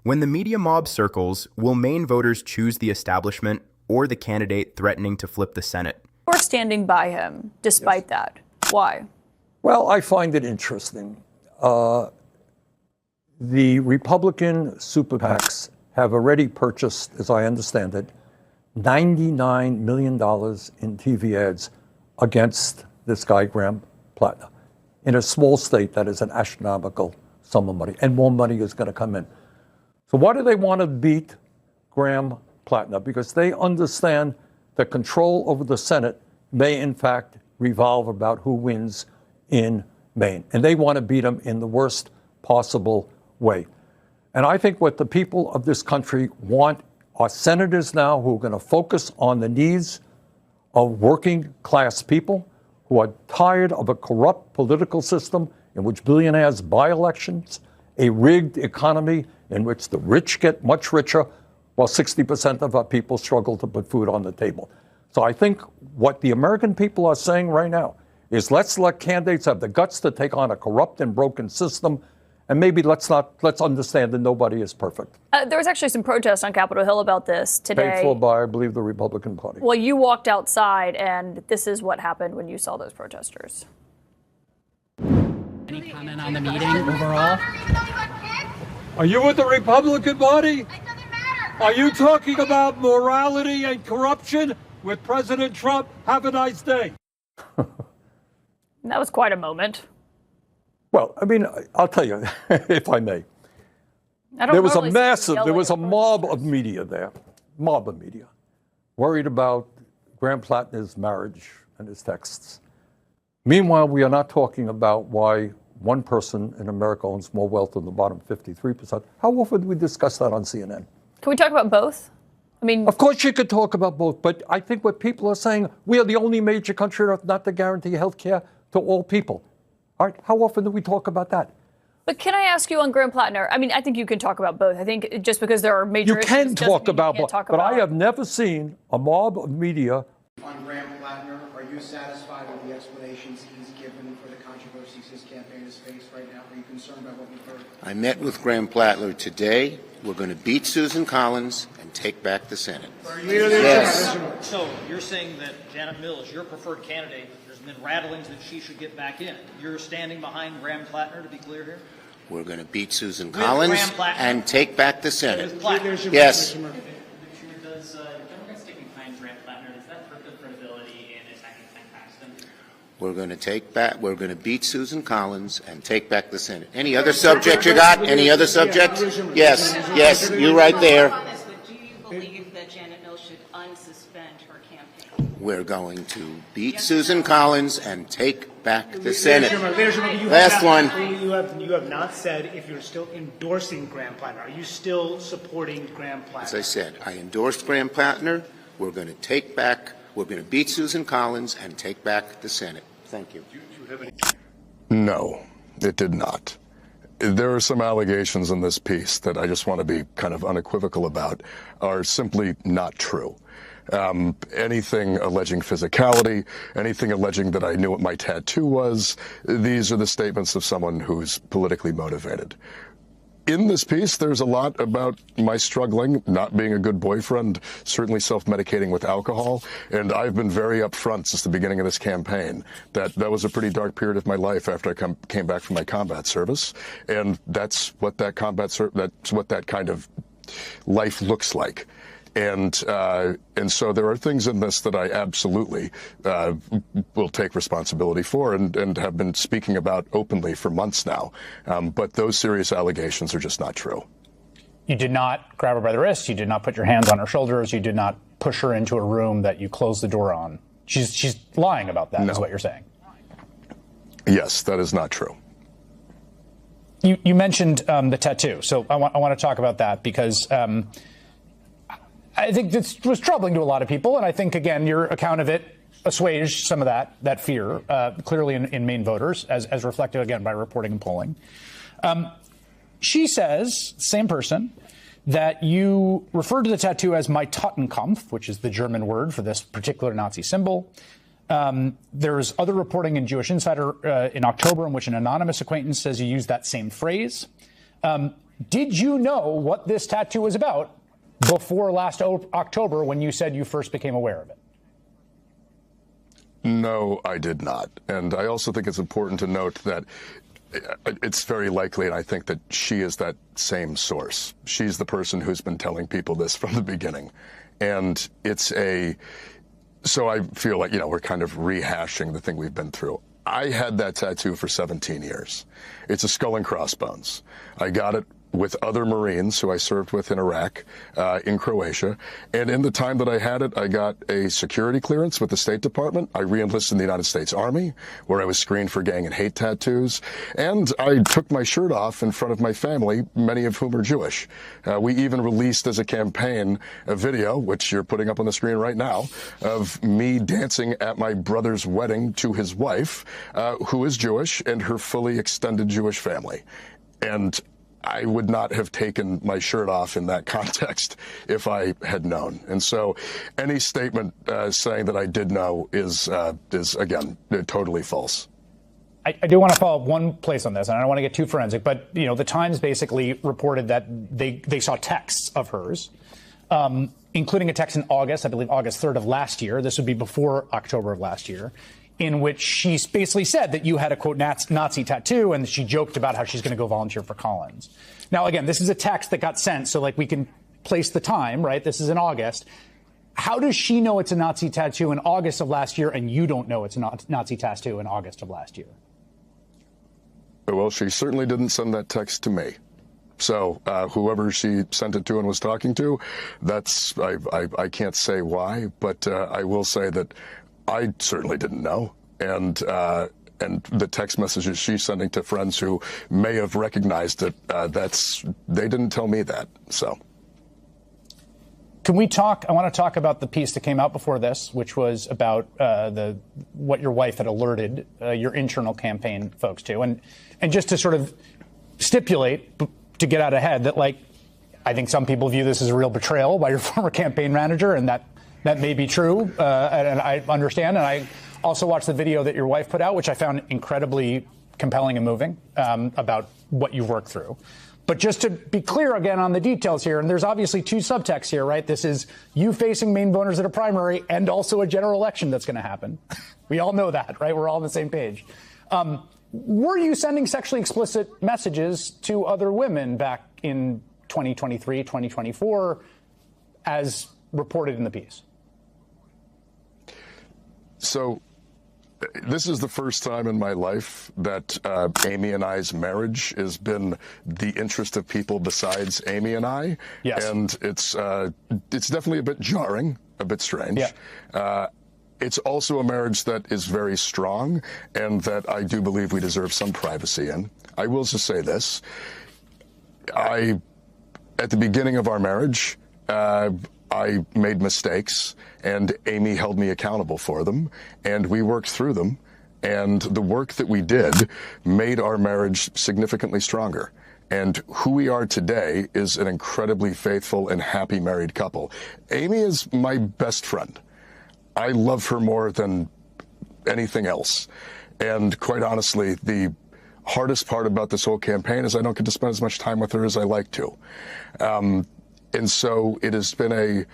When the media mob circles, will Maine voters choose the establishment or the candidate threatening to flip the Senate? We're standing by him despite that. Why? Well, I find it interesting. The Republican super PACs have already purchased, as I understand it, $99 million in TV ads against this guy, Graham Plattner, in a small state that is an astronomical sum of money, and more money is going to come in. So why do they want to beat Graham Plattner? Because they understand that control over the Senate may, in fact, revolve about who wins in Maine. And they want to beat him in the worst possible way. And I think what the people of this country want are senators now who are going to focus on the needs of working class people who are tired of a corrupt political system in which billionaires buy elections, a rigged economy in which the rich get much richer while 60% of our people struggle to put food on the table. So I think what the American people are saying right now is let's let candidates have the guts to take on a corrupt and broken system. And maybe let's understand that nobody is perfect. There was actually some protest on Capitol Hill about this today. Paid for by, I believe, the Republican Party. Well, you walked outside, and this is what happened when you saw those protesters. Any comment on the meeting overall? Are you with the Republican Party? It doesn't matter. Are you talking about morality and corruption with President Trump? Have a nice day. That was quite a moment. Well, I mean, I'll tell you, if I may. There was a mob of media there, worried about Graham Plattner's marriage and his texts. Meanwhile, we are not talking about why one person in America owns more wealth than the bottom 53%. How often do we discuss that on CNN? Can we talk about both? I mean, of course you could talk about both, but I think what people are saying, we are the only major country on earth not to guarantee health care to all people. All right, how often do we talk about that? But can I ask you on Graham Plattner? I mean, I think you can talk about both. I think just because there are major issues, you can talk about both, but I have never seen a mob of media. On Graham Plattner, are you satisfied with the explanations he's given for the controversies his campaign has faced right now? Are you concerned about what we've heard? I met with Graham Plattner today. We're going to beat Susan Collins and take back the Senate. Yes. So you're saying that Janet Mills, your preferred candidate, there's been rattlings that she should get back in. You're standing behind Graham Plattner, to be clear here? We're going to beat Susan Collins and take back the Senate. Does Yes. Democrats sticking behind Graham Plattner, does that hurt their credibility in attacking Ken Paxton? We're going to beat Susan Collins and take back the Senate. Any other subject you got? Any other subject? Yes, yes, you right there. Do you believe that Janet Mills should unsuspend her campaign? We're going to beat Susan Collins and take back the Senate. Last one. You have not said if you're still endorsing Graham Plattner. Are you still supporting Graham Plattner? As I said, I endorsed Graham Plattner. We're going to beat Susan Collins and take back the Senate. Thank you. No, it did not. There are some allegations in this piece that I just want to be kind of unequivocal about are simply not true. Anything alleging physicality, anything alleging that I knew what my tattoo was, these are the statements of someone who's politically motivated. In this piece, there's a lot about my struggling, not being a good boyfriend, certainly self-medicating with alcohol, and I've been very upfront since the beginning of this campaign that was a pretty dark period of my life after I came back from my combat service, and that's what that kind of life looks like. And so there are things in this that I absolutely will take responsibility for and have been speaking about openly for months now. But those serious allegations are just not true. You did not grab her by the wrist. You did not put your hands on her shoulders. You did not push her into a room that you closed the door on. She's lying about that, is what you're saying. Yes, that is not true. You mentioned the tattoo. So I want to talk about that because I think this was troubling to a lot of people, and I think, again, your account of it assuaged some of that fear, clearly in Maine voters, as reflected, again, by reporting and polling. She says, same person, that you referred to the tattoo as my Totenkampf, which is the German word for this particular Nazi symbol. There's other reporting in Jewish Insider in October in which an anonymous acquaintance says you used that same phrase. Did you know what this tattoo was about before last October when you said you first became aware of it? No, I did not. And I also think it's important to note that it's very likely, and I think that she is that same source. She's the person who's been telling people this from the beginning. And so I feel like, we're kind of rehashing the thing we've been through. I had that tattoo for 17 years. It's a skull and crossbones. I got it with other Marines who I served with in Iraq, in Croatia. And in the time that I had it, I got a security clearance with the State Department. I re-enlisted in the United States Army, where I was screened for gang and hate tattoos. And I took my shirt off in front of my family, many of whom are Jewish. We even released as a campaign a video, which you're putting up on the screen right now, of me dancing at my brother's wedding to his wife, who is Jewish, and her fully extended Jewish family. And I would not have taken my shirt off in that context if I had known. And so any statement saying that I did know is again, totally false. I do want to follow up one place on this, and I don't want to get too forensic, but the Times basically reported that they saw texts of hers, including a text in August, I believe August 3rd of last year. This would be before October of last year, in which she basically said that you had a, quote, Nazi tattoo, and she joked about how she's going to go volunteer for Collins. Now, again, this is a text that got sent, so, we can place the time, right? This is in August. How does she know it's a Nazi tattoo in August of last year, and you don't know it's a Nazi tattoo in August of last year? Well, she certainly didn't send that text to me. So whoever she sent it to and was talking to, I can't say why, but I will say that I certainly didn't know, and the text messages she's sending to friends who may have recognized it, they didn't tell me that. So, can we talk? I want to talk about the piece that came out before this, which was about what your wife had alerted your internal campaign folks to, and just to sort of stipulate to get out ahead that, I think some people view this as a real betrayal by your former campaign manager, and that may be true, and I understand. And I also watched the video that your wife put out, which I found incredibly compelling and moving, about what you've worked through. But just to be clear again on the details here, and there's obviously two subtexts here, right? This is you facing Maine voters at a primary and also a general election that's going to happen. We all know that, right? We're all on the same page. Were you sending sexually explicit messages to other women back in 2023, 2024, as reported in the piece? So this is the first time in my life that Amy and I's marriage has been the interest of people besides Amy and I. Yes. And it's definitely a bit jarring, a bit strange. Yeah. It's also a marriage that is very strong and that I do believe we deserve some privacy in. I will just say this. At the beginning of our marriage, I made mistakes, and Amy held me accountable for them, and we worked through them, and the work that we did made our marriage significantly stronger. And who we are today is an incredibly faithful and happy married couple. Amy is my best friend. I love her more than anything else. And quite honestly, the hardest part about this whole campaign is I don't get to spend as much time with her as I like to. And so it has been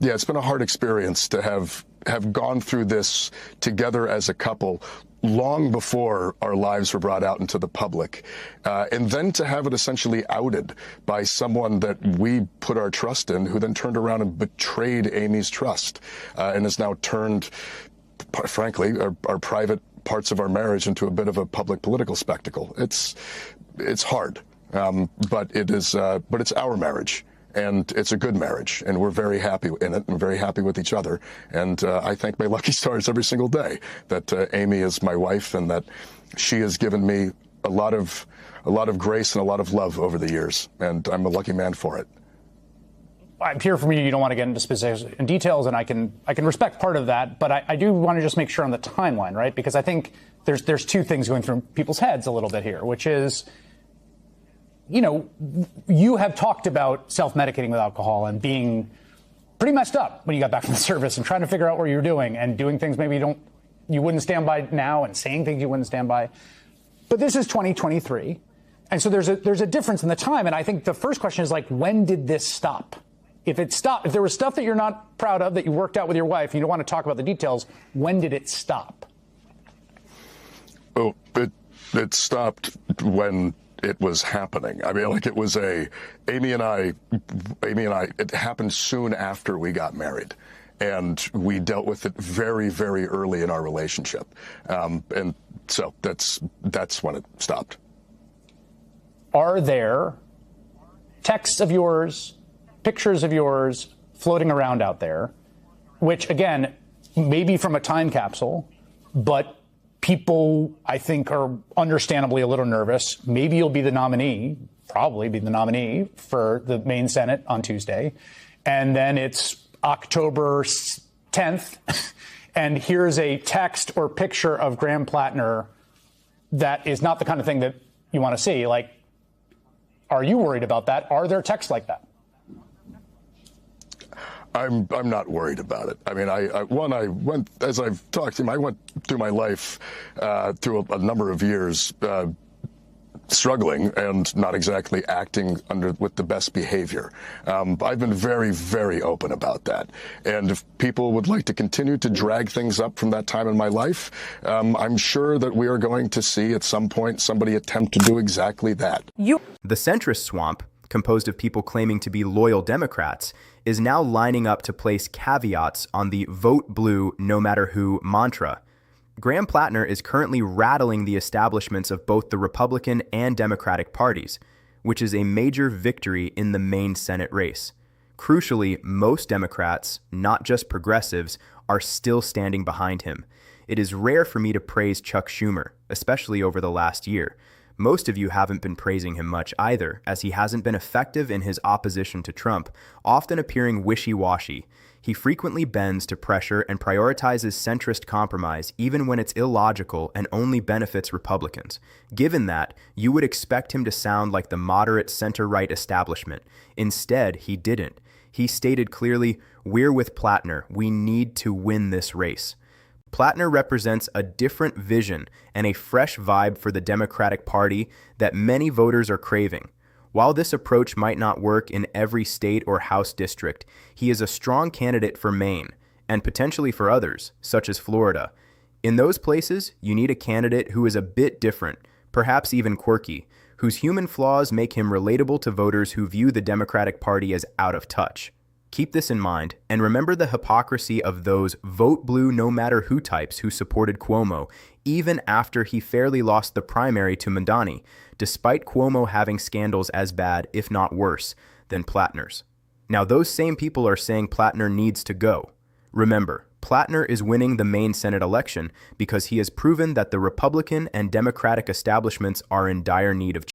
it's been a hard experience to have gone through this together as a couple long before our lives were brought out into the public. And then to have it essentially outed by someone that we put our trust in, who then turned around and betrayed Amy's trust, and has now turned, frankly, our private parts of our marriage into a bit of a public political spectacle. It's hard, but it's our marriage. And it's a good marriage, and we're very happy in it and very happy with each other. And I thank my lucky stars every single day that Amy is my wife and that she has given me a lot of grace and a lot of love over the years. And I'm a lucky man for it. I'm here from you. You don't want to get into specifics and details, and I can respect part of that. But I do want to just make sure on the timeline, right? Because I think there's two things going through people's heads a little bit here, which is, you have talked about self-medicating with alcohol and being pretty messed up when you got back from the service and trying to figure out what you're doing and doing things maybe you wouldn't stand by now and saying things you wouldn't stand by. But this is 2023. And so there's a difference in the time. And I think the first question is like, when did this stop? If it stopped, if there was stuff that you're not proud of that you worked out with your wife and you don't want to talk about the details, when did it stop? Oh, it stopped when it was happening. I mean, like it was Amy and I, it happened soon after we got married. And we dealt with it very, very early in our relationship. And so that's when it stopped. Are there texts of yours, pictures of yours floating around out there, which, again, maybe from a time capsule, but people, I think, are understandably a little nervous. Maybe you'll be the nominee, probably be the nominee for the Maine Senate on Tuesday. And then it's October 10th, and here's a text or picture of Graham Plattner that is not the kind of thing that you want to see. Like, are you worried about that? Are there texts like that? I'm not worried about it. I mean, I went, as I've talked to him, I went through my life through a number of years struggling and not exactly acting with the best behavior. I've been very, very open about that. And if people would like to continue to drag things up from that time in my life, I'm sure that we are going to see at some point somebody attempt to do exactly that. The centrist swamp, composed of people claiming to be loyal Democrats, is now lining up to place caveats on the vote blue no matter who mantra. Graham Plattner is currently rattling the establishments of both the Republican and Democratic parties, which is a major victory in the Maine Senate race. Crucially, most Democrats, not just progressives, are still standing behind him. It is rare for me to praise Chuck Schumer, especially over the last year. Most of you haven't been praising him much either, as he hasn't been effective in his opposition to Trump, often appearing wishy-washy. He frequently bends to pressure and prioritizes centrist compromise even when it's illogical and only benefits Republicans. Given that, you would expect him to sound like the moderate center-right establishment. Instead, he didn't. He stated clearly, "We're with Plattner. We need to win this race." Plattner represents a different vision and a fresh vibe for the Democratic Party that many voters are craving. While this approach might not work in every state or House district, he is a strong candidate for Maine, and potentially for others, such as Florida. In those places, you need a candidate who is a bit different, perhaps even quirky, whose human flaws make him relatable to voters who view the Democratic Party as out of touch. Keep this in mind, and remember the hypocrisy of those vote blue no matter who types who supported Cuomo, even after he fairly lost the primary to Mandani, despite Cuomo having scandals as bad, if not worse, than Plattner's. Now, those same people are saying Plattner needs to go. Remember, Plattner is winning the Maine Senate election because he has proven that the Republican and Democratic establishments are in dire need of